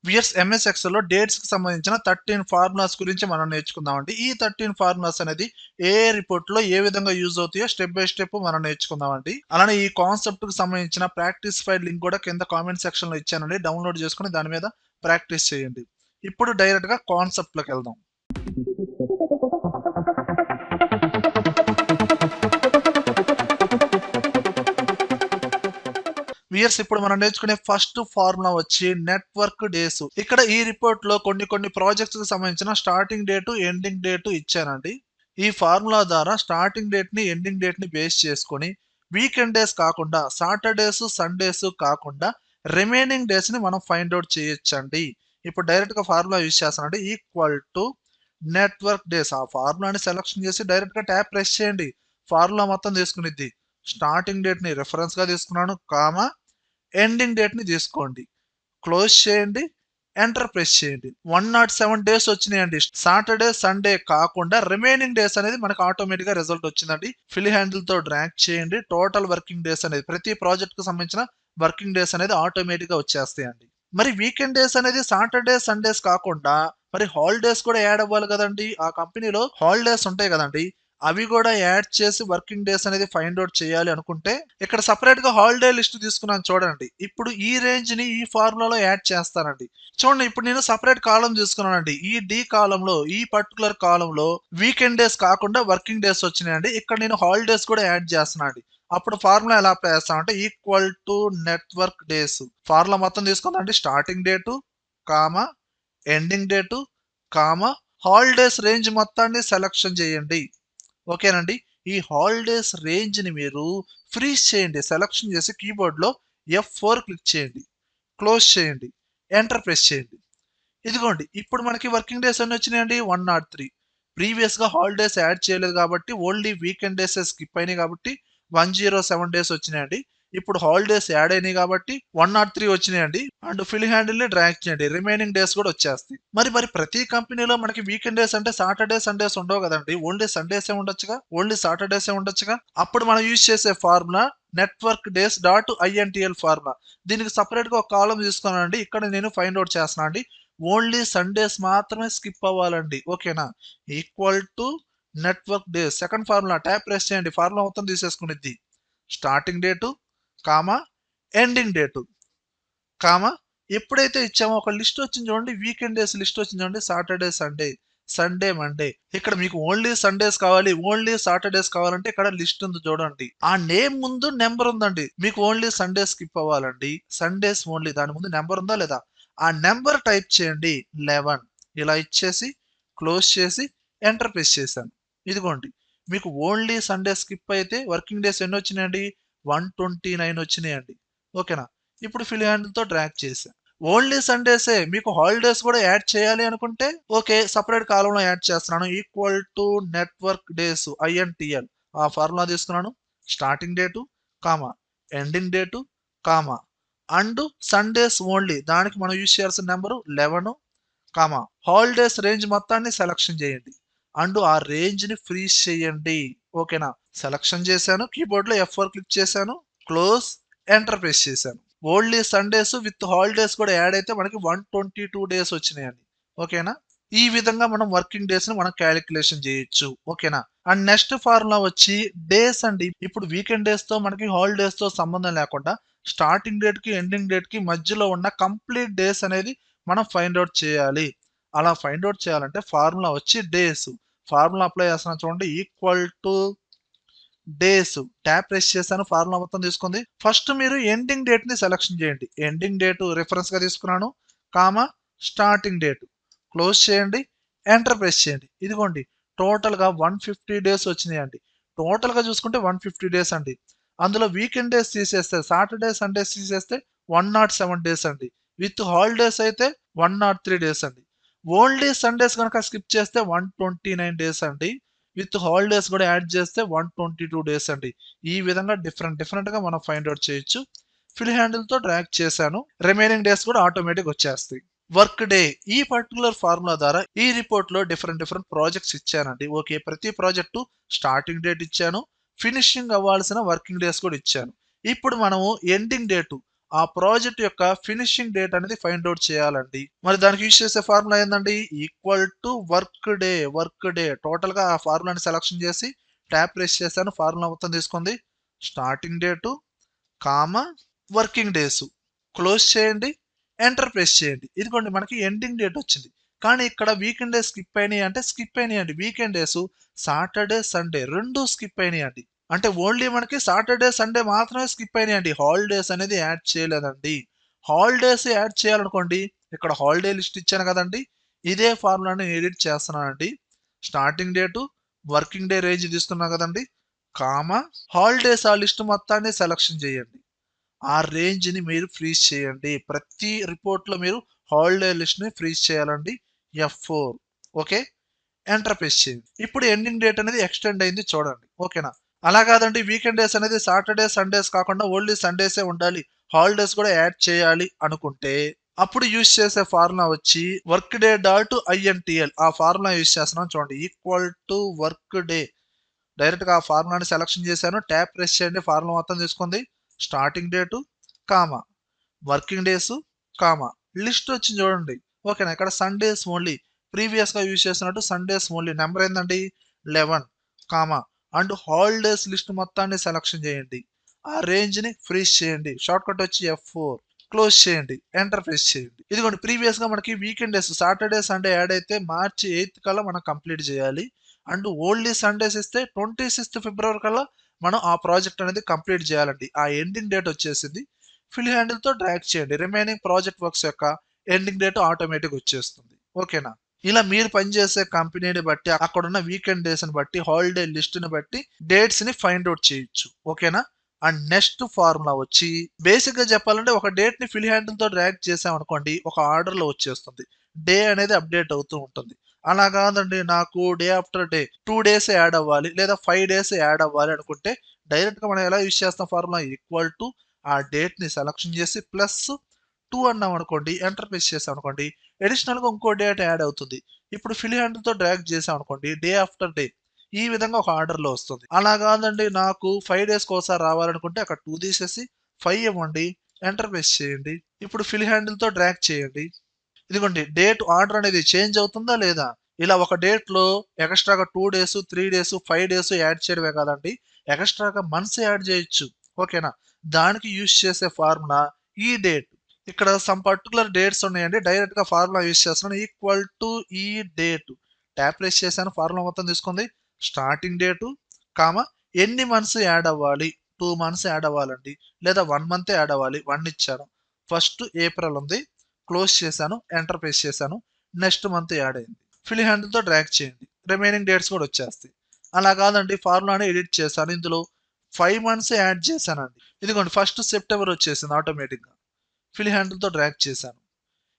Weirs MS Excel లో dates కి సంబంధించిన 13 ఫార్ములాస్ గురించి మనం నేర్చుకుందామండి. ఈ 13 ఫార్ములాస్ అనేది ఏ రిపోర్ట్ లో ఏ విధంగా యూజ్ అవుతాయో స్టెప్ బై స్టెప్ మనం నేర్చుకుందామండి. అలానే ఈ కాన్సెప్ట్ కి సంబంధించిన ప్రాక్టీస్ ఫైల్ లింక్ కూడా కింద కామెంట్ సెక్షన్ లో ఇచ్చానండి. డౌన్లోడ్ చేసుకుని దాని మీద ప్రాక్టీస్ చేయండి. ఇప్పుడు డైరెక్ట్ గా కాన్సెప్ట్ లోకి వెళ్దాం. వియర్స్ ఇప్పుడు మనం నేర్చుకునే ఫస్ట్ ఫార్ములా వచ్చి నెట్వర్క్ డేస్. ఇక్కడ ఈ రిపోర్ట్ లో కొన్ని ప్రాజెక్ట్స్ కి సంబంధించిన స్టార్టింగ్ డేటు ఎండింగ్ డేటు ఇచ్చానండి. ఈ ఫార్ములా ద్వారా స్టార్టింగ్ డేట్ ని ఎండింగ్ డేట్ ని బేస్ చేసుకొని వీకెండ్ డేస్ కాకుండా సాటర్డేస్ సండేస్ కాకుండా రిమైనింగ్ డేస్ ని మనం ఫైండ్ అవుట్ చేయొచ్చండి. ఇప్పుడు డైరెక్ట్ గా ఫార్ములా యూజ్ చేస్తానండి. Equal to network days. ఆ ఫార్ములాని సెలెక్షన్ చేసి డైరెక్ట్ గా ట్యాప్ ప్రెస్ చేయండి. ఫార్ములా మొత్తం తీసుకునిద్ది. స్టార్టింగ్ డేట్ ని రెఫరెన్స్ గా తీసుకున్నాను, కామా ఎండింగ్ డేట్ ని తీసుకోండి, క్లోజ్ చేయండి, ఎంటర్ ప్రెస్ చేయండి. 107 డేస్ వచ్చినాయండి. సాటర్డే సండే కాకుండా రిమైనింగ్ డేస్ అనేది మనకు ఆటోమేటిక్ గా రిజల్ట్ వచ్చిందండి. ఫిల్ హ్యాండిల్ తో డ్రాగ్ చేయండి. టోటల్ వర్కింగ్ డేస్ అనేది ప్రతి ప్రాజెక్ట్ కు సంబంధించిన వర్కింగ్ డేస్ అనేది ఆటోమేటిక్ గా వచ్చేస్తాయండి. మరి వీకెండ్ డేస్ అనేది సాటర్డే సండేస్ కాకుండా మరి హాలిడేస్ కూడా యాడ్ అవ్వాలి కదండి. ఆ కంపెనీలో హాలిడేస్ ఉంటాయి కదండి, అవి కూడా యాడ్ చేసి వర్కింగ్ డేస్ అనేది ఫైండ్ అవుట్ చేయాలి అనుకుంటే ఇక్కడ సపరేట్ గా హాలిడే లిస్ట్ తీసుకున్నాను చూడండి. ఇప్పుడు ఈ రేంజ్ ని ఈ ఫార్ములాలో యాడ్ చేస్తానండి. చూడండి, ఇప్పుడు నేను సపరేట్ కాలం తీసుకున్నానండి. ఈ డి కాలం లో ఈ పర్టికులర్ కాలం లో వీకెండ్ డేస్ కాకుండా వర్కింగ్ డేస్ వచ్చినాయండి. ఇక్కడ నేను హాలిడేస్ కూడా యాడ్ చేస్తున్నానండి. అప్పుడు ఫార్ములా ఎలా అప్లై చేస్తామంటే equal to network days. Formula మొత్తం తీసుకుందామండి. Starting date, comma ending date, comma holidays range మొత్తాన్ని సెలెక్షన్ చేయండి. ఓకేనండి. ఈ హాలిడేస్ రేంజ్ ని మీరు ఫ్రీజ్ చేయండి. సెలెక్షన్ చేసి కీబోర్డ్ లో F4 క్లిక్ చేయండి, క్లోజ్ చేయండి, ఎంటర్ ప్రెస్ చేయండి. ఇదిగోండి, ఇప్పుడు మనకి వర్కింగ్ డేస్ ఎన్ని వచ్చినాయండి? 103. ప్రీవియస్ గా హాలిడేస్ యాడ్ చేయలేదు కాబట్టి ఓన్లీ వీకెండ్ డేస్ స్కిప్ అయినాయి కాబట్టి 107 డేస్ వచ్చినాయండి. ఇప్పుడు హాలిడేస్ యాడ్ అయినాయి కాబట్టి 103 వచ్చినాయండి. అండ్ ఫిల్ హ్యాండిల్ ని డ్రాగ్ చేయండి, రిమైనింగ్ డేస్ కూడా వచ్చేస్తాయి. మరి ప్రతి కంపెనీలో మనకి వీకెండ్ డేస్ అంటే సాటర్డే సండేస్ ఉండవు కదండి. ఓన్లీ సండేసే ఉండొచ్చుగా, ఓన్లీ సాటర్డేసే ఉండొచ్చుగా. అప్పుడు మనం యూజ్ చేసే formula network days dot INTL formula. దీనికి సపరేట్ గా ఒక కాలం తీసుకున్నానండి. ఇక్కడ నేను ఫైండ్ అవుట్ చేస్తున్నాను అండి. ఓన్లీ సండేస్ మాత్రమే స్కిప్ అవ్వాలండి. ఓకేనా? Equal to network days. Second formula tab press చేయండి. ఫార్ములా మొత్తం తీసేసుకునిద్ది. Starting date, comma ending date, comma ఎప్పుడైతే ఇచ్చామో ఒక లిస్ట్ వచ్చింది చూడండి. వీకెండ్ డేస్ లిస్ట్ వచ్చింది చూడండి. Saturday Sunday, Sunday Monday. ఇక్కడ మీకు ఓన్లీ సండేస్ కావాలి, ఓన్లీ సాటర్డేస్ కావాలంటే ఇక్కడ లిస్ట్ ఉంది చూడండి. ఆ నేమ్ ముందు నెంబర్ ఉందండి. మీకు ఓన్లీ సండే స్కిప్ అవ్వాలండి, సండేస్ ఓన్లీ, దాని ముందు నెంబర్ ఉందా లేదా? ఆ నెంబర్ టైప్ చేయండి 11. ఇలా ఇచ్చేసి క్లోజ్ చేసి ఎంటర్ ప్రెస్ చేశాను. ఇదిగోండి, మీకు ఓన్లీ సండే స్కిప్ అయితే వర్కింగ్ డేస్ ఎన్ని వచ్చినాయండి? 129 వచ్చినాయండి. ఓకేనా? ఇప్పుడు ఫిల్ హ్యాండిల్ తో డ్రాగ్ చేశాను. ఓన్లీ సండేసే, మీకు హాలిడేస్ కూడా యాడ్ చేయాలి అనుకుంటే ఓకే, సపరేట్ కాలంలో యాడ్ చేస్తున్నాను. Equal to network days INTL. ఆ ఫార్ములా తీసుకున్నాను. Starting date, comma ending date, comma and Sundays only, దానికి మనం యూజ్ చేయాల్సిన నెంబరు 11, కామా హాలిడేస్ రేంజ్ మొత్తాన్ని సెలక్షన్ చేయండి అండ్ ఆ రేంజ్ ని ఫ్రీజ్ చేయండి. ఓకేనా? సెలక్షన్ చేశాను, కీబోర్డ్ లో F4 క్లిక్ చేశాను, క్లోజ్, ఎంటర్ ప్రెస్ చేశాను. ఓన్లీ సండేస్ విత్ హాలిడేస్ కూడా యాడ్ అయితే మనకి 122 డేస్ వచ్చినాయండి. ఓకేనా? ఈ విధంగా మనం వర్కింగ్ డేస్ ని మనం క్యాలిక్యులేషన్ చేయొచ్చు. ఓకేనా? అండ్ నెక్స్ట్ ఫార్ములా వచ్చి డేస్ అండి. ఇప్పుడు వీకెండ్ డేస్ తో మనకి హాలిడేస్ తో సంబంధం లేకుండా స్టార్టింగ్ డేట్ కి ఎండింగ్ డేట్ కి మధ్యలో ఉన్న కంప్లీట్ డేస్ అనేది మనం ఫైండ్ అవుట్ చేయాలి. అలా ఫైండ్ అవుట్ చేయాలంటే ఫార్ములా వచ్చి డేస్. ఫార్ములా అప్లై చేస్తున్నాను చూడండి. Equal two days. Tap press చేశాను, ఫార్ములా మొత్తం తీసుకుంది. ఫస్ట్ మీరు ఎండింగ్ డేట్ ని సెలెక్షన్ చేయండి. ఎండింగ్ డేట్ రిఫరెన్స్ గా తీసుకున్నాను, కామా స్టార్టింగ్ డేట్, క్లోజ్ చేయండి, ఎంటర్ ప్రెస్ చేయండి. ఇదిగోండి, టోటల్ గా 150 డేస్ వచ్చినాయండి. టోటల్ గా చూసుకుంటే 150 డేస్ అండి. అందులో వీకెండ్ డేస్ తీసేస్తే, సాటర్డే సండేస్ తీసేస్తే 107 డేస్ అండి. విత్ హాలిడేస్ అయితే 103 డేస్ అండి. ఓన్లీ సండేస్ కనుక స్కిప్ చేస్తే 129 డేస్ అండి. విత్ హాలిడేస్ కూడా యాడ్ చేస్తే 122 డేస్ అండి. ఈ విధంగా డిఫరెంట్ గా మనం ఫైండ్ అవుట్ చేయొచ్చు. ఫిల్ హ్యాండిల్ తో డ్రాగ్ చేశాను, రిమైనింగ్ డేస్ కూడా ఆటోమేటిక్ వచ్చేస్తాయి. Work day. ఈ పర్టికులర్ ఫార్ములా ద్వారా ఈ రిపోర్ట్ లో డిఫరెంట్ ప్రాజెక్ట్స్ ఇచ్చానండి. ఓకే, ప్రతి ప్రాజెక్టు స్టార్టింగ్ డేట్ ఇచ్చాను, ఫినిషింగ్ అవ్వాల్సిన వర్కింగ్ డేస్ కూడా ఇచ్చాను. ఇప్పుడు మనము ఎండింగ్ డేటు ఆ ప్రాజెక్ట్ యొక్క ఫినిషింగ్ డేట్ అనేది ఫైండ్ అవుట్ చేయాలండి. మరి దానికి యూజ్ చేసే ఫార్ములా ఏందండి, equal to work day total గా ఆ ఫార్ములాని సెలక్షన్ చేసి ట్యాప్ ప్రెస్ చేశాను. ఫార్ములా మొత్తం తీసుకుంది. Starting date comma working days close చేయండి, ఎంటర్ ప్రెస్ చేయండి. ఇదిగోండి మనకి ఎండింగ్ డేట్ వచ్చింది. కానీ ఇక్కడ వీకెండ్ డేస్ స్కిప్ అయినాయి అంటే స్కిప్ అయినాయండి. వీకెండ్ డేస్ సాటర్డే సండే రెండు స్కిప్ అయినాయండి. అంటే ఓన్లీ మనకి సాటర్డే సండే మాత్రమే స్కిప్ అయినాయండి. హాలిడేస్ అనేది యాడ్ చేయలేదండి. హాలిడేస్ యాడ్ చేయాలనుకోండి, ఇక్కడ హాలిడే లిస్ట్ ఇచ్చాను కదండి, ఇదే ఫార్ములాని ఎడిట్ చేస్తున్నానండి. Starting date working day range తీసుకున్నాం కదండి, కామా హాలిడేస్ ఆ లిస్ట్ మొత్తాన్ని సెలక్షన్ చేయండి. ఆ రేంజ్ ని మీరు ఫ్రీజ్ చేయండి. ప్రతి రిపోర్ట్ లో మీరు హాలిడే లిస్ట్ ని ఫ్రీజ్ చేయాలండి. F4 ఓకే, ఎంటర్ ప్రెస్ చేయండి. ఇప్పుడు ఎండింగ్ డేట్ అనేది ఎక్స్టెండ్ అయింది చూడండి. ఓకేనా? అలా కాదండి, వీకెండ్ డేస్ అనేది సాటర్డే సండేస్ కాకుండా ఓన్లీ సండేసే ఉండాలి, హాలిడేస్ కూడా యాడ్ చేయాలి అనుకుంటే అప్పుడు యూజ్ చేసే ఫార్ములా వచ్చి వర్క్ డే డాట్ INTL. ఆ ఫార్ములా యూజ్ చేస్తున్నాం చూడండి. Equal to work day, direct గా ఆ ఫార్ములాని సెలక్షన్ చేశాను. ట్యాప్ ప్రెస్ చేయండి. ఫార్ములా మొత్తం తీసుకుంది. Starting date comma working days comma list వచ్చింది చూడండి. ఓకేనా? ఇక్కడ సండేస్ ఓన్లీ, ప్రీవియస్ గా యూజ్ చేసినట్టు సండేస్ ఓన్లీ. నెంబర్ ఏందండి 11 కామా అండ్ హాలిడేస్ లిస్ట్ మొత్తాన్ని సెలక్షన్ చేయండి. ఆ రేంజ్ ని ఫ్రీజ్ చేయండి. షార్ట్ కట్ వచ్చి F4 క్లోజ్ చేయండి, ఎంటర్ ప్రెస్ చేయండి. ఇదిగోండి ప్రీవియస్ గా మనకి weekend days Saturday Sunday add అయితే మార్చి 8 కల్లా మనం కంప్లీట్ చేయాలి. అండ్ ఓన్లీ సండేస్ ఇస్తే 26 ఫిబ్రవరి కల్లా మనం ఆ ప్రాజెక్ట్ అనేది కంప్లీట్ చేయాలండి. ఆ ఎండింగ్ డేట్ వచ్చేసింది. ఫిల్ హ్యాండిల్ తో డ్రాగ్ చేయండి. రిమైనింగ్ ప్రాజెక్ట్ వర్క్స్ యొక్క ఎండింగ్ డేట్ ఆటోమేటిక్ వచ్చేస్తుంది. ఓకేనా? ఇలా మీరు పనిచేసే కంపెనీని బట్టి, అక్కడ ఉన్న వీకెండ్ డేస్ ని బట్టి, హాలిడే లిస్ట్ ని బట్టి డేట్స్ ని ఫైండ్ అవుట్ చేయొచ్చు. ఓకేనా? అండ్ నెక్స్ట్ ఫార్ములా వచ్చి బేసిక్ గా చెప్పాలంటే ఒక డేట్ ని ఫిల్ హ్యాండిల్ తో డ్రాగ్ చేసాం అనుకోండి, ఒక ఆర్డర్ లో వచ్చేస్తుంది. డే అనేది అప్డేట్ అవుతూ ఉంటుంది. అలా కాదండి, నాకు day after day 2 days add అవ్వాలి లేదా 5 డేస్ యాడ్ అవ్వాలి అనుకుంటే డైరెక్ట్ గా మనం ఎలా యూజ్ చేస్తాం, ఫార్ములా ఈక్వల్ టు ఆ డేట్ ని సెలక్షన్ చేసి ప్లస్ 2 అన్నాం అనుకోండి, ఎంటర్ ప్రెస్ చేసాం అనుకోండి, అడిషనల్ గా ఇంకో డేట్ యాడ్ అవుతుంది. ఇప్పుడు ఫిల్ హ్యాండిల్ తో డ్రాగ్ చేసాం అనుకోండి, డే ఆఫ్టర్ డే ఈ విధంగా ఒక ఆర్డర్ లో వస్తుంది. అలా కాదండి, నాకు 5 డేస్ ఒకసారి రావాలనుకుంటే అక్కడ 2 తీసేసి 5 ఇవ్వండి, ఎంటర్ ప్రెస్ చేయండి. ఇప్పుడు ఫిల్ హ్యాండిల్ తో డ్రాగ్ చేయండి. ఇదిగోండి డేట్ ఆర్డర్ అనేది చేంజ్ అవుతుందా లేదా? ఇలా ఒక డేట్ లో ఎక్స్ట్రాగా 2 డేస్ 3 డేస్ 5 డేస్ యాడ్ చేయడమే కాదండి, ఎక్స్ట్రాగా మంత్స్ యాడ్ చేయొచ్చు. ఓకేనా? దానికి యూజ్ చేసే ఫార్ములా ఈ డేట్. ఇక్కడ సమ్ పర్టికులర్ డేట్స్ ఉన్నాయండి, డైరెక్ట్ గా ఫార్ములా యూజ్ చేస్తున్నాను. ఈక్వల్ టు ఈ డేట్ ట్యాప్ ప్రెస్ చేశాను. ఫార్ములా మొత్తం తీసుకుంది. స్టార్టింగ్ డేటు కామా ఎన్ని మంత్స్ యాడ్ అవ్వాలి, 2 మంత్స్ యాడ్ అవ్వాలండి, లేదా 1 మంత్ యాడ్ అవ్వాలి, 1 ఇచ్చాను. ఫస్ట్ ఏప్రిల్ ఉంది, క్లోజ్ చేశాను, ఎంటర్ ప్రెస్ చేశాను. నెక్స్ట్ మంత్ యాడ్ అయింది. ఫిల్ హ్యాండిల్ తో డ్రాగ్ చేయండి, రిమైనింగ్ డేట్స్ కూడా వచ్చేస్తాయి. అలా కాదండి, ఫార్ములాని ఎడిట్ చేశాను, ఇందులో 5 మంత్స్ యాడ్ చేశానండి. ఇదిగోండి ఫస్ట్ సెప్టెంబర్ వచ్చేసింది ఆటోమేటిక్ గా. ఫిల్ హ్యాండిల్ తో డ్రాగ్ చేశాను.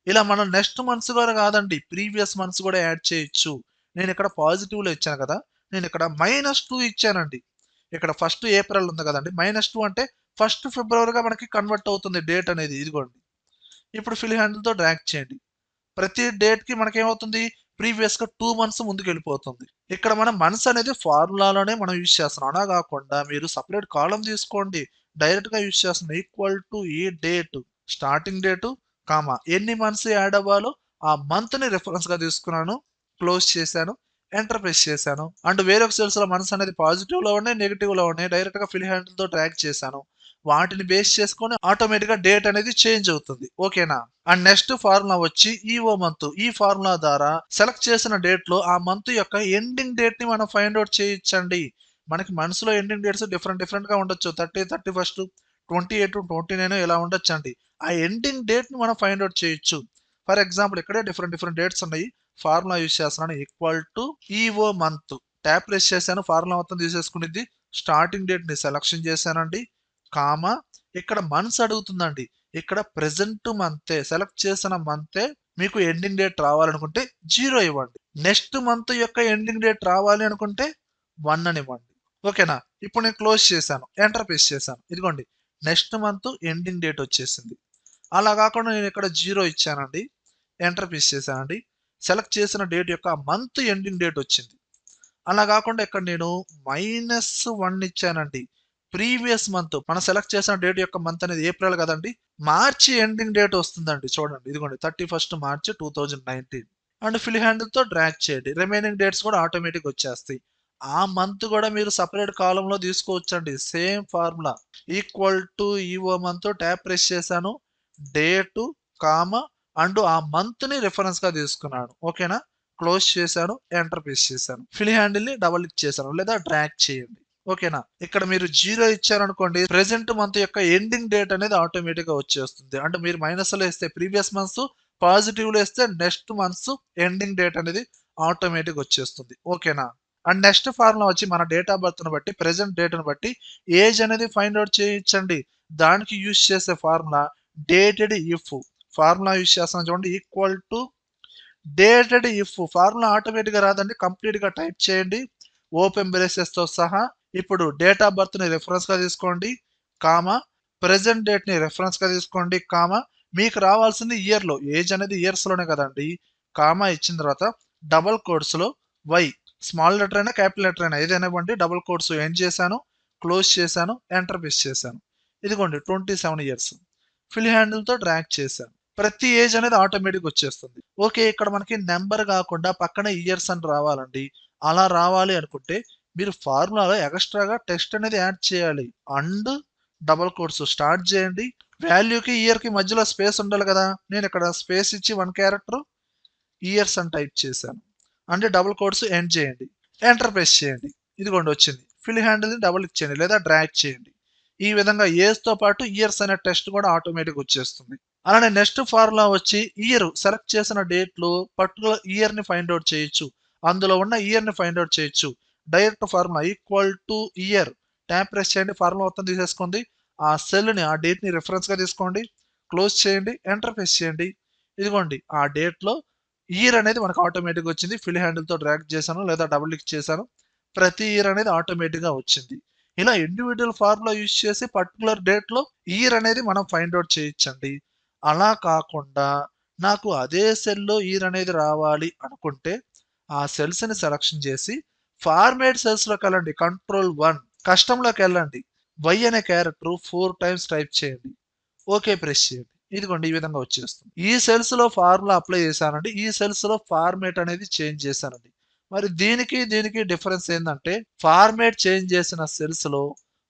ఇలా మనం నెక్స్ట్ మంత్స్ కూడా కాదండి, ప్రీవియస్ మంత్స్ కూడా యాడ్ చేయొచ్చు. నేను ఇక్కడ పాజిటివ్ లో ఇచ్చాను కదా, నేను ఇక్కడ -2 ఇచ్చానండి. ఇక్కడ ఫస్ట్ ఏప్రిల్ ఉంది కదండి, -2 అంటే ఫస్ట్ ఫిబ్రవరిగా మనకి కన్వర్ట్ అవుతుంది డేట్ అనేది. ఇదిగోండి ఇప్పుడు ఫిల్ హ్యాండిల్ తో డ్రాగ్ చేయండి. ప్రతి డేట్ కి మనకేమవుతుంది, ప్రీవియస్ గా 2 మంత్స్ ముందుకు వెళ్ళిపోతుంది. ఇక్కడ మనం మంత్స్ అనేది ఫార్ములాలోనే మనం యూజ్ చేస్తున్నాం. అలా కాకుండా మీరు సపరేట్ కాలం తీసుకోండి, డైరెక్ట్ గా యూజ్ చేస్తున్నాం. ఈక్వల్ టు ఈ డేట్ స్టార్టింగ్ డేటు కామా ఎన్ని మంత్స్ యాడ్ అవ్వాలో ఆ మంత్ ని రిఫరెన్స్ గా తీసుకున్నాను, క్లోజ్ చేశాను, ఎంటర్ ప్రెస్ చేశాను. అండ్ వేరొక సెల్స్ లో మంత్స్ అనేది పాజిటివ్ లో ఉన్నాయి, నెగిటివ్ లో ఉన్నాయి, డైరెక్ట్ గా ఫిల్ హ్యాండిల్ తో డ్రాగ్ చేశాను. వాటిని బేస్ చేసుకొని ఆటోమేటిక్ గా డేట్ అనేది చేంజ్ అవుతుంది. ఓకేనా? అండ్ నెక్స్ట్ ఫార్ములా వచ్చి ఈఓ మంత్. ఈ ఫార్ములా ద్వారా సెలెక్ట్ చేసిన డేట్ లో ఆ మంత్ యొక్క ఎండింగ్ డేట్ ని మనం ఫైండ్ అవుట్ చేయొచ్చండి. మనకి మనసులో ఎండింగ్ డేట్స్ డిఫరెంట్ డిఫరెంట్ గా ఉండొచ్చు. 30, 31, 28, 29 ఇలా ఉండొచ్చు అండి. ఆ ఎండింగ్ డేట్ ని మనం ఫైండ్ అవుట్ చేయొచ్చు. ఫర్ ఎగ్జాంపుల్ ఇక్కడే డిఫరెంట్ డిఫరెంట్ డేట్స్ ఉన్నాయి. ఫార్ములా యూజ్ చేస్తున్నాను. Equal to EO month tap press చేశాను. ఫార్ములా మొత్తం తీసేసుకునేది. స్టార్టింగ్ డేట్ ని సెలక్షన్ చేశానండి, కామా ఇక్కడ మంత్స్ అడుగుతుందండి. ఇక్కడ ప్రెసెంట్ మంతే సెలెక్ట్ చేసిన మంతే మీకు ఎండింగ్ డేట్ రావాలనుకుంటే 0 ఇవ్వండి. నెక్స్ట్ మంత్ యొక్క ఎండింగ్ డేట్ రావాలి అనుకుంటే 1 అని ఇవ్వండి. ఓకేనా? ఇప్పుడు నేను క్లోజ్ చేశాను, ఎంటర్ ప్రెస్ చేశాను. ఇదిగోండి నెక్స్ట్ మంత్ ఎండింగ్ డేట్ వచ్చేసింది. అలా కాకుండా నేను ఇక్కడ 0 ఇచ్చానండి, ఎంటర్ ప్రెస్ చేశానండి. సెలెక్ట్ చేసిన డేట్ యొక్క మంత్ ఎండింగ్ డేట్ వచ్చింది. అలా కాకుండా ఇక్కడ నేను -1 ఇచ్చానండి, ప్రీవియస్ మంత్ మనం సెలెక్ట్ చేసిన డేట్ యొక్క మంత్ అనేది ఏప్రిల్ కదండి, మార్చి ఎండింగ్ డేట్ వస్తుందండి. చూడండి ఇదిగోండి 31st March 2019. And fill handle తో డ్రాగ్ చేయండి, రిమైనింగ్ డేట్స్ కూడా ఆటోమేటిక్ వచ్చేస్తాయి. ఆ మంత్ కూడా మీరు సపరేట్ కాలంలో తీసుకోవచ్చండి. Same formula equal to EO month tap press చేశాను, డేటు కామా అండ్ ఆ మంత్ ని రిఫరెన్స్ గా తీసుకున్నాను. ఓకేనా, క్లోజ్ చేశాను, ఎంటర్ ప్రెస్ చేశాను, ఫిల్ హ్యాండిల్ ని డబుల్ క్లిక్ చేశాను లేదా డ్రాగ్ చేయండి. ఓకేనా, ఇక్కడ మీరు 0 ఇచ్చారనుకోండి, ప్రెసెంట్ మంత్ యొక్క ఎండింగ్ డేట్ అనేది ఆటోమేటిక్ గా వచ్చేస్తుంది. అంటే మీరు మైనస్ లో వేస్తే ప్రీవియస్ మంత్స్, పాజిటివ్ లో వేస్తే నెక్స్ట్ మంత్స్ ఎండింగ్ డేట్ అనేది ఆటోమేటిక్ వచ్చేస్తుంది. ఓకేనా, అండ్ నెక్స్ట్ ఫార్ములా వచ్చి మన డేట్ ఆఫ్ బర్త్ ను బట్టి, ప్రెసెంట్ డేట్ ను బట్టి ఏజ్ అనేది ఫైండ్ అవుట్ చేయొచ్చండి. దానికి యూజ్ చేసే formula dated if formula use చేస్తాం చూడండి, equal to dated if. Formula automatic గా రాదండి, కంప్లీట్ గా టైప్ చేయండి ఓపెన్ బ్రేసెస్ తో సహా. ఇప్పుడు డేట్ ఆఫ్ బర్త్ ని రెఫరెన్స్ గా తీసుకోండి, కామా ప్రెసెంట్ డేట్ ని రెఫరెన్స్ గా తీసుకోండి, కామా మీకు రావాల్సింది ఇయర్ లో, ఏజ్ అనేది ఇయర్స్ లోనే కదండి. కామా ఇచ్చిన తర్వాత డబల్ కోట్స్ లో వై, స్మాల్ లెటర్ అయినా క్యాపిటల్ లెటర్ అయినా ఏదైనా ఇవ్వండి, డబుల్ కోట్స్ ఎండ్ చేశాను, క్లోజ్ చేశాను, ఎంటర్ ప్రెస్ చేశాను. ఇదిగోండి 27 years. ఫిల్ హ్యాండిల్ తో డ్రాగ్ చేశాను, ప్రతి ఏజ్ అనేది ఆటోమేటిక్ వచ్చేస్తుంది. ఓకే, ఇక్కడ మనకి నెంబర్ కాకుండా పక్కన ఇయర్స్ అని రావాలండి. అలా రావాలి అనుకుంటే మీరు ఫార్ములాలో ఎక్స్ట్రాగా టెక్స్ట్ అనేది యాడ్ చేయాలి. అండ్ డబల్ కోట్స్ స్టార్ట్ చేయండి, వాల్యూకి ఇయర్ కి మధ్యలో స్పేస్ ఉండాలి కదా, నేను ఇక్కడ స్పేస్ ఇచ్చి 1 క్యారెక్టర్ ఇయర్స్ అని టైప్ చేశాను. అంటే డబుల్ కోట్స్ ఎండ్ చేయండి, ఎంటర్ ప్రెస్ చేయండి, ఇదిగోండి వచ్చింది. ఫిల్ హ్యాండిల్ ని డబుల్ ఇచ్చేయండి లేదా డ్రాగ్ చేయండి. ఈ విధంగా ఏజ్ తో పాటు ఇయర్స్ అనే టెస్ట్ కూడా ఆటోమేటిక్ వచ్చేస్తుంది. అలానే నెక్స్ట్ ఫార్ములా వచ్చి ఇయర్, సెలెక్ట్ చేసిన డేట్ లో పర్టికులర్ ఇయర్ ని ఫైండ్ అవుట్ చేయొచ్చు, అందులో ఉన్న ఇయర్ ని ఫైండ్ అవుట్ చేయొచ్చు. Direct formula equal to year, tap press చేయండి, ఫార్ములా మొత్తం తీసేసుకోండి, ఆ సెల్ ని ఆ డేట్ ని రిఫరెన్స్ గా తీసుకోండి, క్లోజ్ చేయండి, ఎంటర్ ప్రెస్ చేయండి. ఇదిగోండి ఆ డేట్ లో ఇయర్ అనేది మనకు ఆటోమేటిక్ వచ్చింది. ఫిల్ హ్యాండిల్ తో డ్రాగ్ చేశాను లేదా డబుల్ క్లిక్ చేశాను, ప్రతి ఇయర్ అనేది ఆటోమేటిక్ గా వచ్చింది. ఇలా ఇండివిజువల్ ఫార్ములా యూజ్ చేసి పర్టికులర్ డేట్ లో ఇయర్ అనేది మనం ఫైండ్ అవుట్ చేయొచ్చండి. అలా కాకుండా నాకు అదే సెల్లో ఇయర్ అనేది రావాలి అనుకుంటే ఆ సెల్స్ ని సెలక్షన్ చేసి ఫార్మేట్ సెల్స్ లోకి వెళ్ళండి, Ctrl+1, కస్టమ్ లోకి వెళ్ళండి, వై అనే క్యారెక్టర్ 4 times టైప్ చేయండి, ఓకే ప్రెస్ చేయండి. ఇదిగోండి ఈ విధంగా వచ్చేస్తుంది. ఈ సెల్స్ లో ఫార్ములా అప్లై చేశానండి, ఈ సెల్స్ లో ఫార్మేట్ అనేది చేంజ్ చేశానండి. మరి దీనికి దీనికి డిఫరెన్స్ ఏంటంటే, ఫార్మేట్ చేంజ్ చేసిన సెల్స్ లో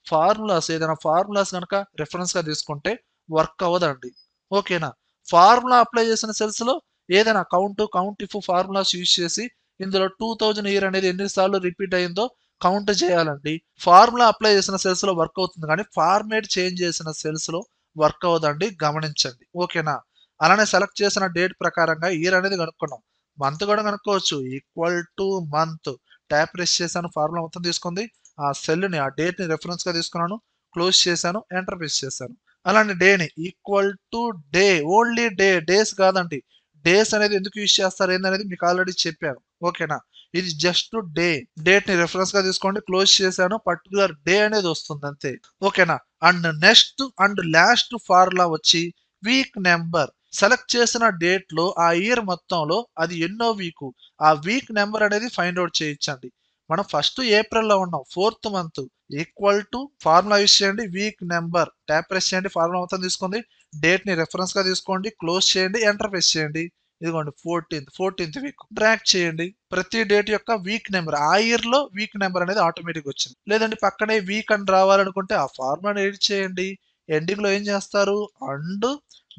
ఫార్ములాస్, ఏదైనా ఫార్ములాస్ కనుక రిఫరెన్స్ గా తీసుకుంటే వర్క్ అవ్వదండి. ఓకేనా, ఫార్ములా అప్లై చేసిన సెల్స్ లో ఏదైనా కౌంట్ ఇఫ్ ఫార్ములాస్ యూజ్ చేసి ఇందులో 2000 ఇయర్ అనేది ఎన్నిసార్లు రిపీట్ అయిందో కౌంట్ చేయాలండి. ఫార్ములా అప్లై చేసిన సెల్స్ లో వర్క్ అవుతుంది, కానీ ఫార్మేట్ చేంజ్ చేసిన సెల్స్ లో వర్క్ అవ్వదండి, గమనించండి. ఓకేనా, అలానే సెలెక్ట్ చేసిన డేట్ ప్రకారంగా ఇయర్ అనేది కనుక్కున్నాం, మంత్ కూడా కనుక్కోవచ్చు. Equal to month, tap press చేశాను, ఫార్ములా మొత్తం తీసుకుంది, ఆ సెల్ ని ఆ డేట్ ని రెఫరెన్స్ గా తీసుకున్నాను, క్లోజ్ చేశాను, ఎంటర్ ప్రెస్ చేశాను. అలానే డేని equal to day, only day, days కాదండి. డేస్ అనేది ఎందుకు యూజ్ చేస్తారు ఏందనేది మీకు ఆల్రెడీ చెప్పాను. ఓకేనా, ఇది జస్ట్ డే, డేట్ ని రెఫరెన్స్ గా తీసుకోండి, క్లోజ్ చేశాను, పర్టికులర్ డే అనేది వస్తుంది అంతే. ఓకేనా, and next and last formula వచ్చి వీక్ నెంబర్, సెలెక్ట్ చేసిన డేట్ లో ఆ ఇయర్ మొత్తంలో అది ఎన్నో వీక్, ఆ వీక్ నెంబర్ అనేది ఫైండ్ అవుట్ చేయొచ్చండి. మనం ఫస్ట్ ఏప్రిల్ లో ఉన్నాం, 4th month, equal to formula use చేయండి, వీక్ నెంబర్, ట్యాప్ ప్రెస్ చేయండి, ఫార్ములా మొత్తం తీసుకోండి, డేట్ ని రెఫరెన్స్ గా తీసుకోండి, క్లోజ్ చేయండి, ఎంటర్ ప్రెస్ చేయండి. ఇదిగోండి 14th వీక్, డ్రాగ్ చేయండి, ప్రతి డేట్ యొక్క వీక్ నెంబర్, ఆ ఇయర్ లో వీక్ నెంబర్ అనేది ఆటోమేటిక్ వచ్చింది. లేదంటే పక్కనే వీక్ అని రావాలనుకుంటే ఆ ఫార్ములాని ఎడిట్ చేయండి, ఎండింగ్ లో ఏం చేస్తారు, అండ్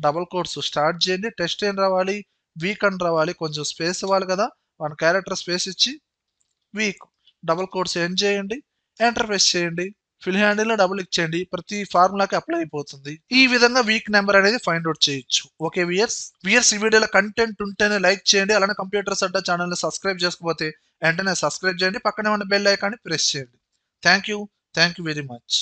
డబల్ కోట్స్ స్టార్ట్ చేయండి, టెస్ట్ ఏం రావాలి, వీక్ అని రావాలి, కొంచెం స్పేస్ ఇవ్వాలి కదా, 1 క్యారెక్టర్ స్పేస్ ఇచ్చి వీక్, డబుల్ కోట్స్ ఎండ్ చేయండి, ఎంటర్ ప్రెస్ చేయండి, ఫిల్ హ్యాండిల్ లో డబుల్ ఇచ్చేయండి, ప్రతి ఫార్ములాకి అప్లై అయిపోతుంది. ఈ విధంగా వీక్ నెంబర్ అనేది ఫైండ్ అవుట్ చేయొచ్చు. ఓకే వియర్స్, ఈ వీడియోలో కంటెంట్ ఉంటేనే లైక్ చేయండి, అలానే కంప్యూటర్స్ అడ్డా ఛానల్ ని సబ్స్క్రైబ్ చేసుకోకపోతే వెంటనే సబ్స్క్రైబ్ చేయండి, పక్కనే ఉన్న బెల్ ఐకాన్ ని ప్రెస్ చేయండి. Thank you very much.